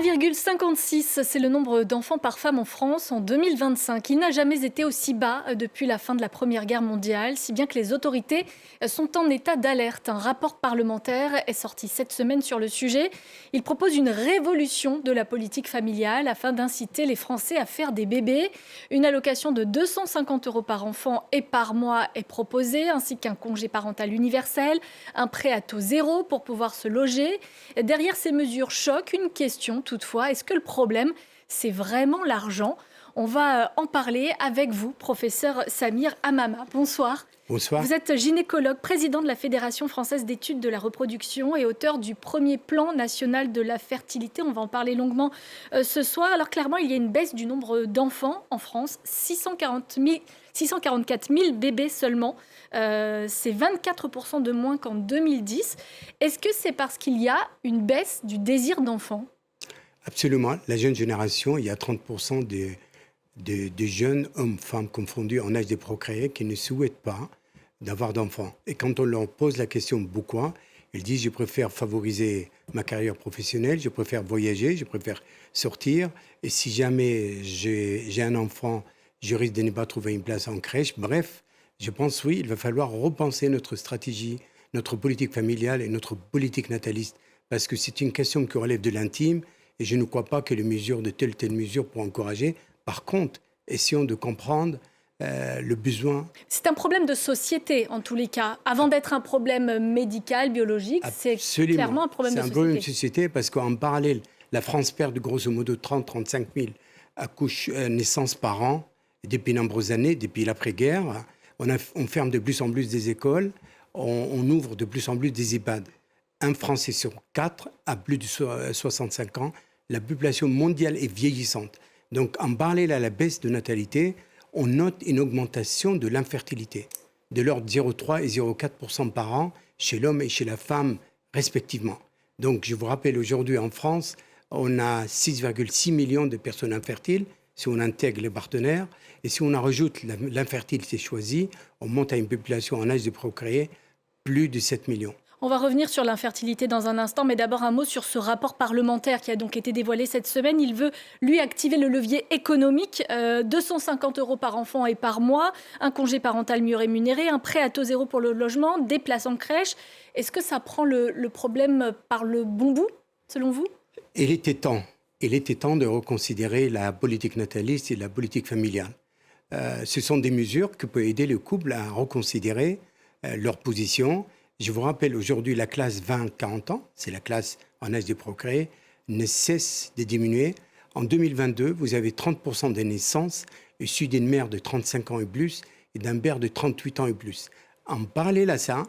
1,56, c'est le nombre d'enfants par femme en France en 2025. Il n'a jamais été aussi bas depuis la fin de la Première Guerre mondiale, si bien que les autorités sont en état d'alerte. Un rapport parlementaire est sorti cette semaine sur le sujet. Il propose une révolution de la politique familiale afin d'inciter les Français à faire des bébés. Une allocation de 250 € par enfant et par mois est proposée, ainsi qu'un congé parental universel, un prêt à taux zéro pour pouvoir se loger. Derrière ces mesures choquent une question toutefois, est-ce que le problème, c'est vraiment l'argent ? On va en parler avec vous, professeur Samir Hamama. Bonsoir. Bonsoir. Vous êtes gynécologue, président de la Fédération française d'études de la reproduction et auteur du premier plan national de la fertilité. On va en parler longuement ce soir. Alors clairement, il y a une baisse du nombre d'enfants en France, 644 000 bébés seulement. C'est 24% de moins qu'en 2010. Est-ce que c'est parce qu'il y a une baisse du désir d'enfant ? Absolument. La jeune génération, il y a 30% de jeunes hommes, femmes confondus en âge de procréer qui ne souhaitent pas d'avoir d'enfants. Et quand on leur pose la question pourquoi, ils disent je préfère favoriser ma carrière professionnelle, je préfère voyager, je préfère sortir. Et si jamais j'ai un enfant, je risque de ne pas trouver une place en crèche. Bref, je pense oui, il va falloir repenser notre stratégie, notre politique familiale et notre politique nataliste. Parce que c'est une question qui relève de l'intime. Et je ne crois pas que les mesures de telle ou telle mesure pour encourager. Par contre, essayons de comprendre le besoin. C'est un problème de société, en tous les cas. Avant d'être un problème médical, biologique, c'est clairement un problème de société. C'est un problème de société parce qu'en parallèle, la France perd grosso modo 30-35 000 naissances par an depuis de nombreuses années, depuis l'après-guerre. On ferme de plus en plus des écoles, on ouvre de plus en plus des EHPAD. Un Français sur 4 a plus de 65 ans. La population mondiale est vieillissante. Donc, en parallèle à la baisse de natalité, on note une augmentation de l'infertilité, de l'ordre de 0,3 et 0,4% par an chez l'homme et chez la femme, respectivement. Donc, je vous rappelle, aujourd'hui en France, on a 6,6 millions de personnes infertiles, si on intègre les partenaires. Et si on en rajoute l'infertilité choisie, on monte à une population en âge de procréer plus de 7 millions. On va revenir sur l'infertilité dans un instant, mais d'abord un mot sur ce rapport parlementaire qui a donc été dévoilé cette semaine. Il veut, lui, activer le levier économique, 250 € par enfant et par mois, un congé parental mieux rémunéré, un prêt à taux zéro pour le logement, des places en crèche. Est-ce que ça prend le problème par le bon bout, selon vous ? Il était temps de reconsidérer la politique nataliste et la politique familiale. Ce sont des mesures qui peuvent aider le couple à reconsidérer leur position. Je vous rappelle, aujourd'hui, la classe 20-40 ans, c'est la classe en âge de procréer, ne cesse de diminuer. En 2022, vous avez 30% des naissances issues d'une mère de 35 ans et plus et d'un père de 38 ans et plus. En parallèle à ça,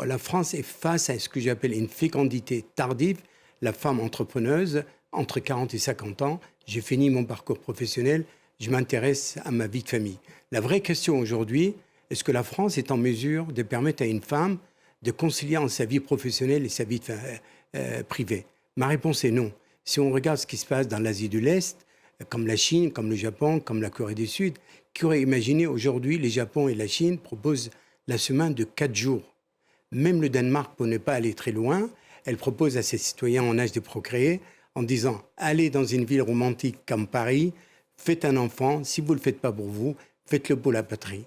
la France est face à ce que j'appelle une fécondité tardive. La femme entrepreneuse, entre 40 et 50 ans, j'ai fini mon parcours professionnel, je m'intéresse à ma vie de famille. La vraie question aujourd'hui, est-ce que la France est en mesure de permettre à une femme de concilier entre sa vie professionnelle et sa vie privée? Ma réponse est non. Si on regarde ce qui se passe dans l'Asie de l'Est, comme la Chine, comme le Japon, comme la Corée du Sud, qui aurait imaginé aujourd'hui, le Japon et la Chine proposent la semaine de 4 jours. Même le Danemark, pour ne pas aller très loin, elle propose à ses citoyens en âge de procréer en disant « Allez dans une ville romantique comme Paris, faites un enfant, si vous ne le faites pas pour vous, faites-le pour la patrie ».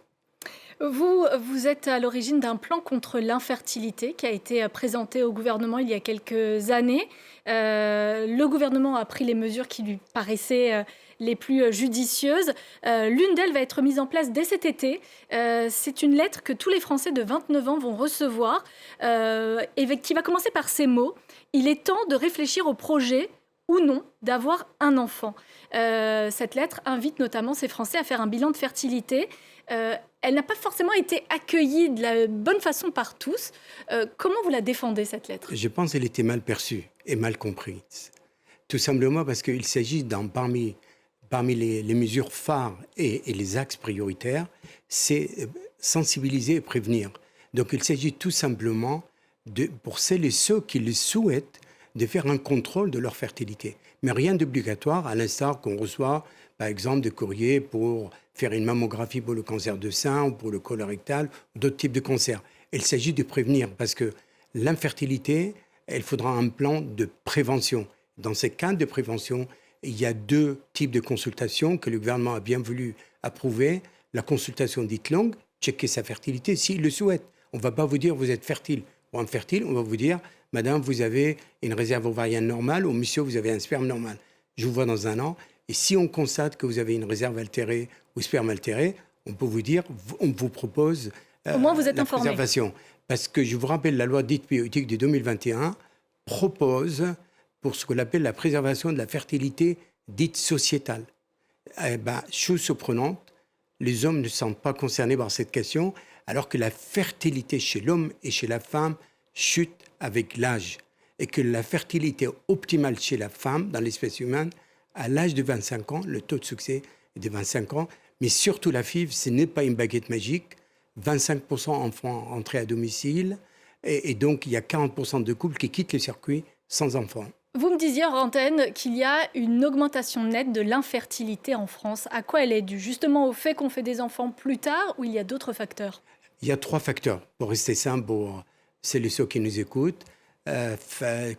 Vous êtes à l'origine d'un plan contre l'infertilité qui a été présenté au gouvernement il y a quelques années. Le gouvernement a pris les mesures qui lui paraissaient les plus judicieuses. L'une d'elles va être mise en place dès cet été. C'est une lettre que tous les Français de 29 ans vont recevoir et qui va commencer par ces mots. Il est temps de réfléchir au projet ou non d'avoir un enfant. Cette lettre invite notamment ces Français à faire un bilan de fertilité. Elle n'a pas forcément été accueillie de la bonne façon par tous. Comment vous la défendez, cette lettre ? Je pense qu'elle était mal perçue et mal comprise. Tout simplement parce qu'il s'agit, parmi les mesures phares et les axes prioritaires, c'est sensibiliser et prévenir. Donc il s'agit tout simplement, pour celles et ceux qui le souhaitent, de faire un contrôle de leur fertilité. Mais rien d'obligatoire, à l'instar qu'on reçoit, par exemple, de courriers pour faire une mammographie pour le cancer de sein ou pour le colorectal, ou d'autres types de cancers. Il s'agit de prévenir, parce que l'infertilité, il faudra un plan de prévention. Dans ces cadres de prévention, il y a 2 types de consultations que le gouvernement a bien voulu approuver. La consultation dite longue, checker sa fertilité s'il le souhaite. On ne va pas vous dire vous êtes fertile ou infertile, on va vous dire madame, vous avez une réserve ovarienne normale ou monsieur, vous avez un sperme normal. Je vous vois dans 1 an. Et si on constate que vous avez une réserve altérée ou sperme altéré, on peut vous dire, on vous propose Au moins, vous êtes la informé. préservation. Parce que je vous rappelle, la loi dite bioéthique de 2021 propose pour ce qu'on appelle la préservation de la fertilité dite sociétale. Chose surprenante, les hommes ne sont pas concernés par cette question, alors que la fertilité chez l'homme et chez la femme chute avec l'âge. Et que la fertilité optimale chez la femme, dans l'espèce humaine, à l'âge de 25 ans, le taux de succès est de 25 ans. Mais surtout la FIV, ce n'est pas une baguette magique. 25% enfants entrés à domicile. Et donc, il y a 40% de couples qui quittent le circuit sans enfants. Vous me disiez hors antenne qu'il y a une augmentation nette de l'infertilité en France. À quoi elle est due? Justement au fait qu'on fait des enfants plus tard ou il y a d'autres facteurs? Il y a 3 facteurs, pour rester simple, pour ceux qui nous écoutent.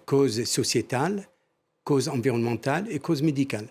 Cause sociétale, cause environnementale et cause médicale.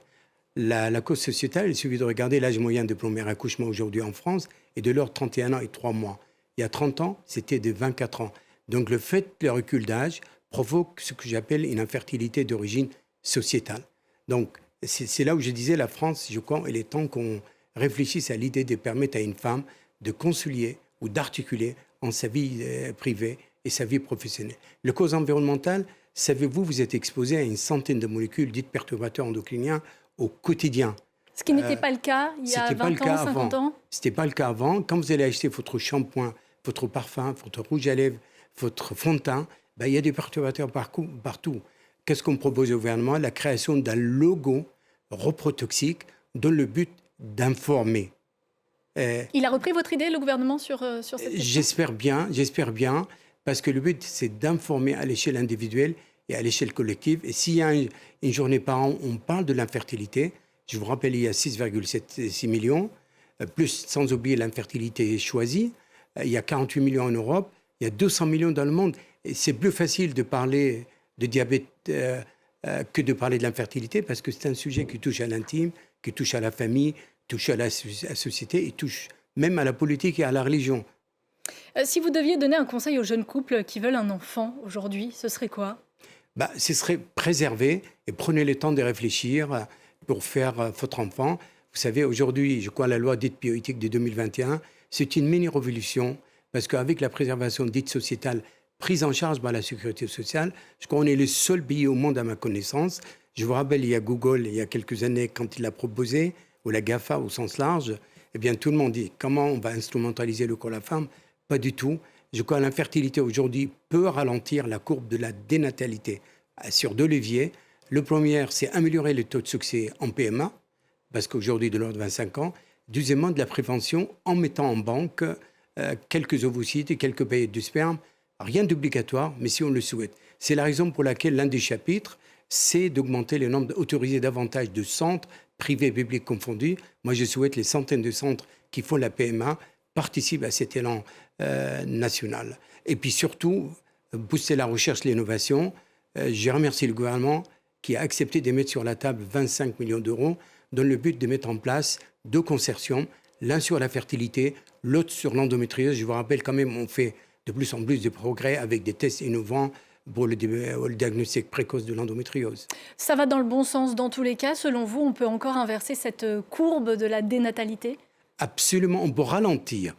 La cause sociétale, il suffit de regarder l'âge moyen de premier accouchement aujourd'hui en France est de l'ordre 31 ans et 3 mois. Il y a 30 ans, c'était de 24 ans. Donc le fait de le recul d'âge provoque ce que j'appelle une infertilité d'origine sociétale. Donc c'est là où je disais la France, je crois, il est temps qu'on réfléchisse à l'idée de permettre à une femme de concilier ou d'articuler en sa vie privée et sa vie professionnelle. Le cause environnementale, savez-vous, vous êtes exposé à une centaine de molécules dites perturbateurs endocriniens au quotidien. Ce qui n'était pas le cas il y a 20 ans, 50 ans. Ce n'était pas le cas avant. Quand vous allez acheter votre shampoing, votre parfum, votre rouge à lèvres, votre fond de teint, il y a des perturbateurs partout. Qu'est-ce qu'on propose au gouvernement? La création d'un logo reprotoxique dans le but d'informer. Il a repris votre idée, le gouvernement, sur cette question? J'espère bien, parce que le but, c'est d'informer à l'échelle individuelle et à l'échelle collective. Et s'il y a une journée par an, on parle de l'infertilité. Je vous rappelle, il y a 6,6 millions, plus sans oublier l'infertilité choisie. Il y a 48 millions en Europe, il y a 200 millions dans le monde. Et c'est plus facile de parler de diabète que de parler de l'infertilité, parce que c'est un sujet qui touche à l'intime, qui touche à la famille, touche à la société et touche même à la politique et à la religion. Si vous deviez donner un conseil aux jeunes couples qui veulent un enfant aujourd'hui, ce serait quoi? Ce serait préserver et prenez le temps de réfléchir pour faire votre enfant. Vous savez, aujourd'hui, je crois la loi dite bioéthique de 2021, c'est une mini-révolution parce qu'avec la préservation dite sociétale prise en charge par la sécurité sociale, je crois qu'on est le seul pays au monde à ma connaissance. Je vous rappelle, il y a Google, il y a quelques années, quand il l'a proposé, ou la GAFA au sens large, eh bien tout le monde dit comment on va instrumentaliser le corps de la femme? Pas du tout. Je crois que l'infertilité aujourd'hui peut ralentir la courbe de la dénatalité sur 2 leviers. Le premier, c'est améliorer le taux de succès en PMA, parce qu'aujourd'hui, de l'ordre de 25 ans. Deuxièmement, de la prévention en mettant en banque quelques ovocytes et quelques paillettes de sperme. Rien d'obligatoire, mais si on le souhaite. C'est la raison pour laquelle l'un des chapitres, c'est d'augmenter le nombre, d'autoriser davantage de centres, privés et publics confondus. Moi, je souhaite les centaines de centres qui font la PMA participent à cet élan national. Et puis surtout, booster la recherche et l'innovation. Je remercie le gouvernement qui a accepté de mettre sur la table 25 millions d'euros dans le but de mettre en place 2 consortiums, l'un sur la fertilité, l'autre sur l'endométriose. Je vous rappelle quand même, on fait de plus en plus de progrès avec des tests innovants pour le diagnostic précoce de l'endométriose. Ça va dans le bon sens dans tous les cas. Selon vous, on peut encore inverser cette courbe de la dénatalité? Absolument, on peut ralentir.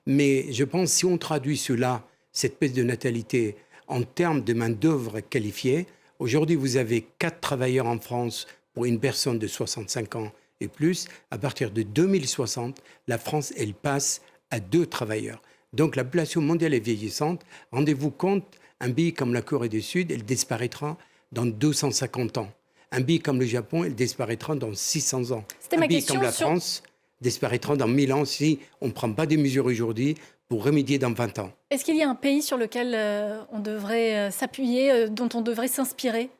Mais je pense que si on traduit cela, cette baisse de natalité, en termes de main-d'œuvre qualifiée, aujourd'hui, vous avez 4 travailleurs en France pour une personne de 65 ans et plus. À partir de 2060, la France, elle passe à 2 travailleurs. Donc la population mondiale est vieillissante. Rendez-vous compte, un pays comme la Corée du Sud, elle disparaîtra dans 250 ans. Un pays comme le Japon, elle disparaîtra dans 600 ans. Un pays comme la France disparaîtra dans 1000 ans si on ne prend pas des mesures aujourd'hui pour remédier dans 20 ans. Est-ce qu'il y a un pays sur lequel on devrait s'appuyer, dont on devrait s'inspirer?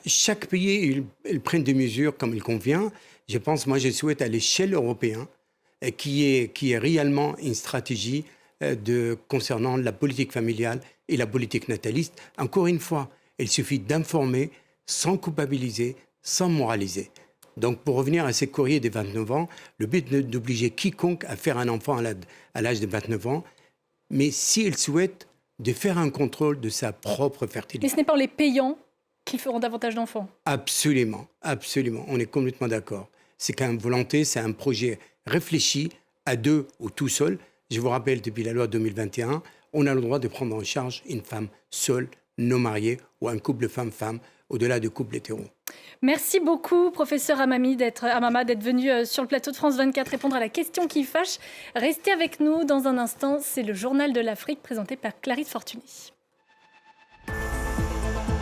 Chaque pays, ils prennent des mesures comme il convient. Je pense, moi, je souhaite à l'échelle européenne qui est réellement une stratégie concernant la politique familiale et la politique nataliste. Encore une fois, Il suffit d'informer sans culpabiliser, sans moraliser. Donc, pour revenir à ces courriers des 29 ans, le but est d'obliger quiconque à faire un enfant à l'âge de 29 ans, mais s'il souhaite de faire un contrôle de sa propre fertilité. Mais ce n'est pas en les payant qu'ils feront davantage d'enfants. Absolument, absolument. On est complètement d'accord. C'est qu'une volonté, c'est un projet réfléchi à deux ou tout seul. Je vous rappelle, depuis la loi 2021, on a le droit de prendre en charge une femme seule, non mariée, ou un couple femme-femme, au-delà du couple hétéro. Merci beaucoup, professeur Amama, d'être venu sur le plateau de France 24 répondre à la question qui fâche. Restez avec nous dans un instant. C'est le Journal de l'Afrique présenté par Clarisse Fortuny.